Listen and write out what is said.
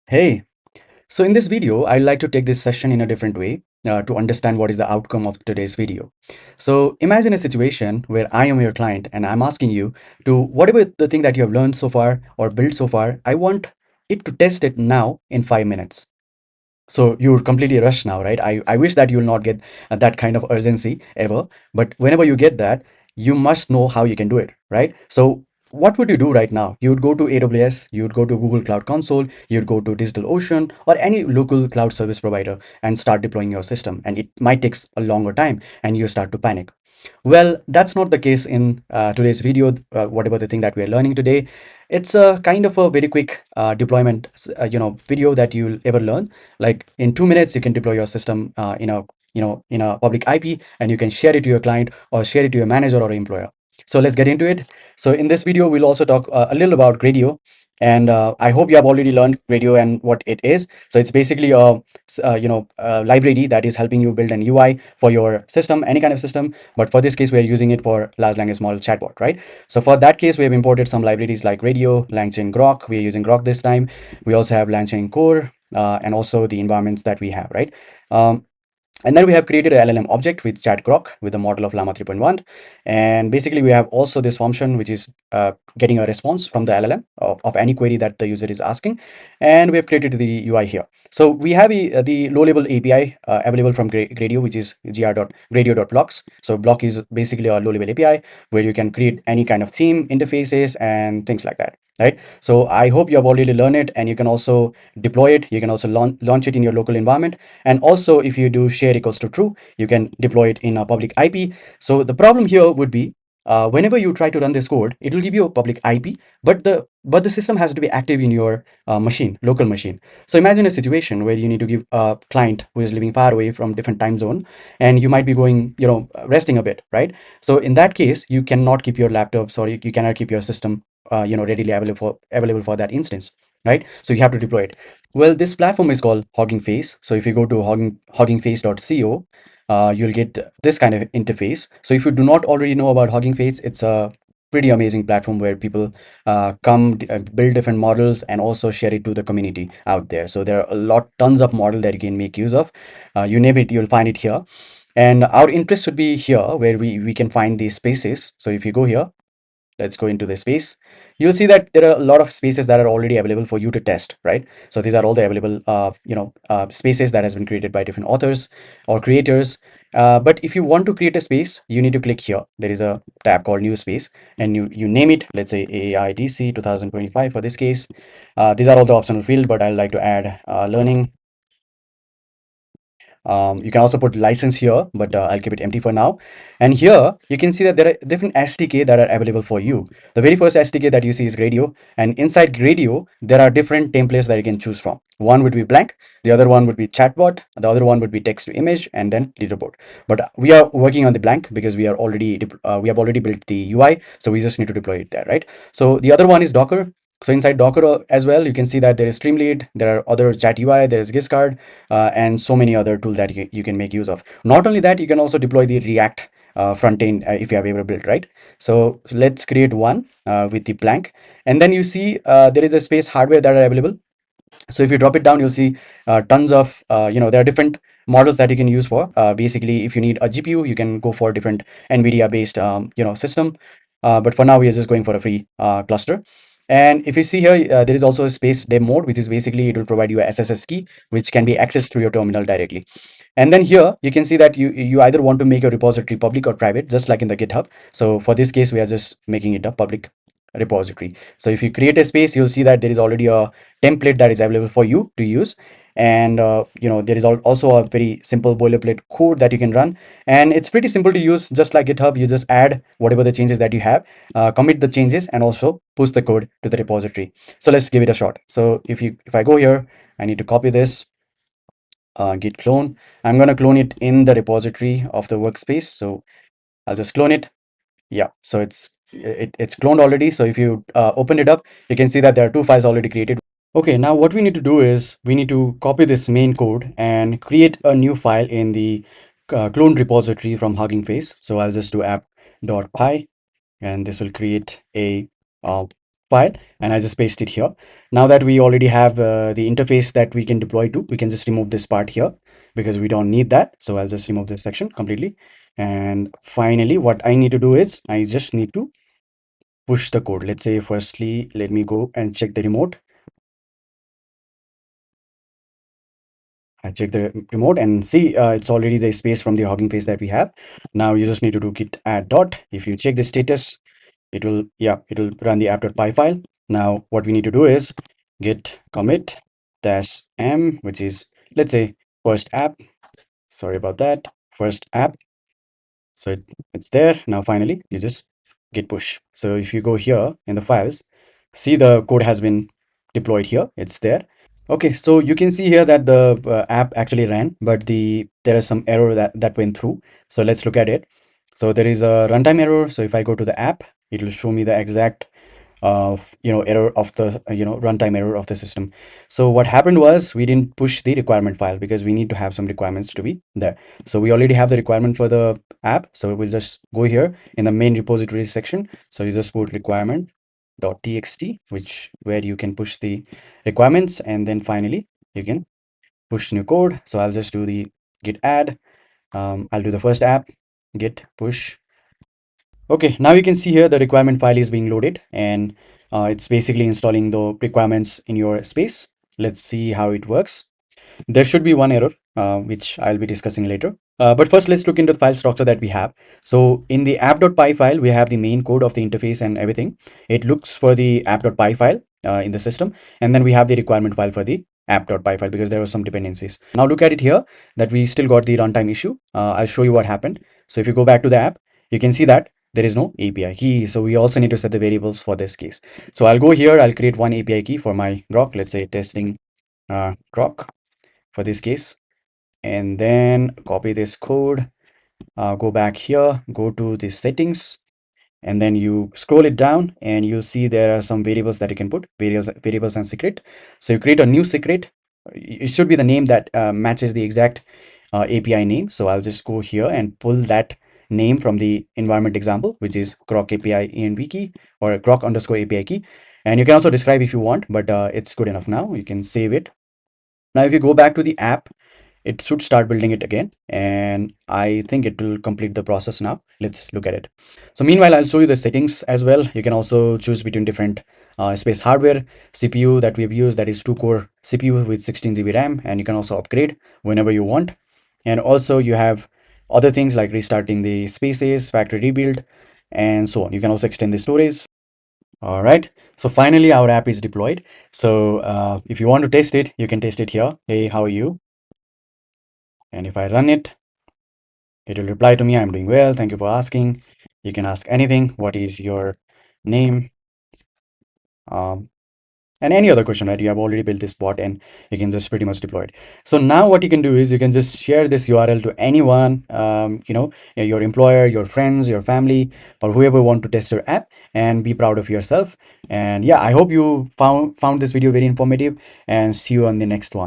Hey, so in this video, I'd like to take this session in a different way to understand what is the outcome of today's video. So imagine a situation where I am your client and I'm asking you to whatever the thing that you have learned so far or built so far, I want it to test it now in 5 minutes. So you're completely rushed now, right? I wish that you'll not get that kind of urgency ever. But whenever you get that, you must know how you can do it, right? So what would you do right now? You would go to AWS, you would go to Google Cloud Console, you'd go to DigitalOcean or any local cloud service provider and start deploying your system. And it might take a longer time and you start to panic. Well, that's not the case in today's video, whatever the thing that we're learning today. It's a kind of a very quick deployment, video that you'll ever learn. Like in 2 minutes, you can deploy your system in a public IP, and you can share it to your client or share it to your manager or employer. So let's get into it. So in this video, we'll also talk a little about Gradio. And I hope you have already learned Gradio and what it is. So it's basically a library that is helping you build an UI for your system, any kind of system. But for this case, we're using it for large language model chatbot, right? So for that case, we have imported some libraries like Radio, LangChain, Groq. We're using Groq this time. We also have LangChain Core and also the environments that we have, right? Um, and then we have created a LLM object with chat grok with the model of Llama 3.1. And basically, we have also this function, which is getting a response from the LLM of any query that the user is asking. And we have created the UI here. So we have the low-level API available from Gradio, which is gr.gradio.blocks. So block is basically a low-level API where you can create any kind of theme, interfaces, and things like that, right? So I hope you have already learned it, and you can also deploy it. You can also launch it in your local environment. And also, if you do share equals to true, you can deploy it in a public IP. So the problem here would be whenever you try to run this code, it will give you a public IP, but the system has to be active in your machine, local machine. So imagine a situation where you need to give a client who is living far away from different time zone, and you might be going, resting a bit, right? So in that case, you cannot keep your laptops or you cannot keep your system, readily available for that instance, right? So you have to deploy it. Well, this platform is called Hugging Face. So if you go to huggingface.co, you'll get this kind of interface. So if you do not already know about Hugging Face, it's a pretty amazing platform where people build different models and also share it to the community out there. So there are tons of models that you can make use of. You name it, you'll find it here. And our interest should be here where we can find these spaces. So if you go here, let's go into the space. You'll see that there are a lot of spaces that are already available for you to test, right? So these are all the available spaces that has been created by different authors or creators. But if you want to create a space, you need to click here. There is a tab called new space, and you name it, let's say AIDC 2025 for this case. These are all the optional field, but I like to add learning. You can also put license here, but I'll keep it empty for now. And here you can see that there are different SDK that are available for you. The very first SDK that you see is Gradio, and inside Gradio there are different templates that you can choose from. One would be blank, the other one would be chatbot, the other one would be text to image, and then leaderboard. But we are working on the blank because we have already built the UI, so we just need to deploy it there, right? So the other one is Docker. So inside Docker as well, you can see that there is Streamlit, there are other chat UI, there is Giscard, and so many other tools that you can make use of. Not only that, you can also deploy the React front end if you have ever built, right? So let's create one with the blank, and then you see there is a space hardware that are available. So if you drop it down, you'll see tons of there are different models that you can use for. Basically, if you need a GPU, you can go for different NVIDIA based system. But for now, we are just going for a free cluster. And if you see here, there is also a space dev mode, which is basically it will provide you a SSH key, which can be accessed through your terminal directly. And then here you can see that you either want to make your repository public or private, just like in the GitHub. So for this case, we are just making it a public repository. So if you create a space, you'll see that there is already a template that is available for you to use. And there is also a very simple boilerplate code that you can run, and it's pretty simple to use. Just like GitHub, you just add whatever the changes that you have, commit the changes, and also push the code to the repository. So let's give it a shot. So if I go here, I need to copy this, git clone. I'm going to clone it in the repository of the workspace. So I'll just clone it. Yeah, so it's cloned already. So if you open it up, you can see that there are two files already created. Okay, now what we need to do is we need to copy this main code and create a new file in the cloned repository from Hugging Face. So I'll just do app.py, and this will create a file, and I just paste it here. Now that we already have the interface that we can deploy to, we can just remove this part here because we don't need that. So I'll just remove this section completely. And finally, what I need to do is I just need to push the code. Let's say firstly, let me go and check the remote. I check the remote and see it's already the space from the Hugging Face that we have. Now you just need to do git add dot. If you check the status, it will, yeah, it will run the app.py file. Now what we need to do is git commit dash m, which is, let's say, first app. Sorry about that. First app. So it's there. Now finally, you just git push. So if you go here in the files, see the code has been deployed here. It's there. Okay, so you can see here that the app actually ran, but there is some error that went through. So let's look at it. So there is a runtime error. So if I go to the app, it will show me the exact error of the runtime error of the system. So what happened was we didn't push the requirement file because we need to have some requirements to be there. So we already have the requirement for the app. So we'll just go here in the main repository section. So you just put requirement.txt, which where you can push the requirements, and then finally you can push new code. So I'll just do the git add. I'll do the first app, git push. Okay, now you can see here the requirement file is being loaded, and it's basically installing the requirements in your space. Let's see how it works. There should be one error, which I'll be discussing later. But first, let's look into the file structure that we have. So in the app.py file, we have the main code of the interface and everything. It looks for the app.py file in the system, and then we have the requirement file for the app.py file because there were some dependencies. Now look at it here that we still got the runtime issue. I'll show you what happened. So if you go back to the app, you can see that there is no API key. So we also need to set the variables for this case. So I'll go here, I'll create one API key for my Groq, let's say testing Groq for this case, and then copy this code, go back here, go to the settings, and then you scroll it down and you see there are some variables that you can put, variables and secret. So you create a new secret. It should be the name that matches the exact API name. So I'll just go here and pull that name from the environment example, which is Groq API env key or Groq underscore API key. And you can also describe if you want, but it's good enough now. You can save it. Now, if you go back to the app, it should start building it again, and I think it will complete the process now. Let's look at it. So meanwhile, I'll show you the settings as well. You can also choose between different space hardware. CPU that we've used, that is 2-core CPU with 16 GB RAM, and you can also upgrade whenever you want. And also you have other things like restarting the spaces, factory rebuild, and so on. You can also extend the storage. All right, so finally our app is deployed. So if you want to test it, you can test it here. Hey, how are you? And if I run it, it will reply to me, I'm doing well, thank you for asking. You can ask anything. What is your name? Um, and any other question, right? You have already built this bot and you can just pretty much deploy it. So now what you can do is you can just share this URL to anyone, your employer, your friends, your family, or whoever want to test your app, and be proud of yourself. And yeah, I hope you found this video very informative, and see you on the next one.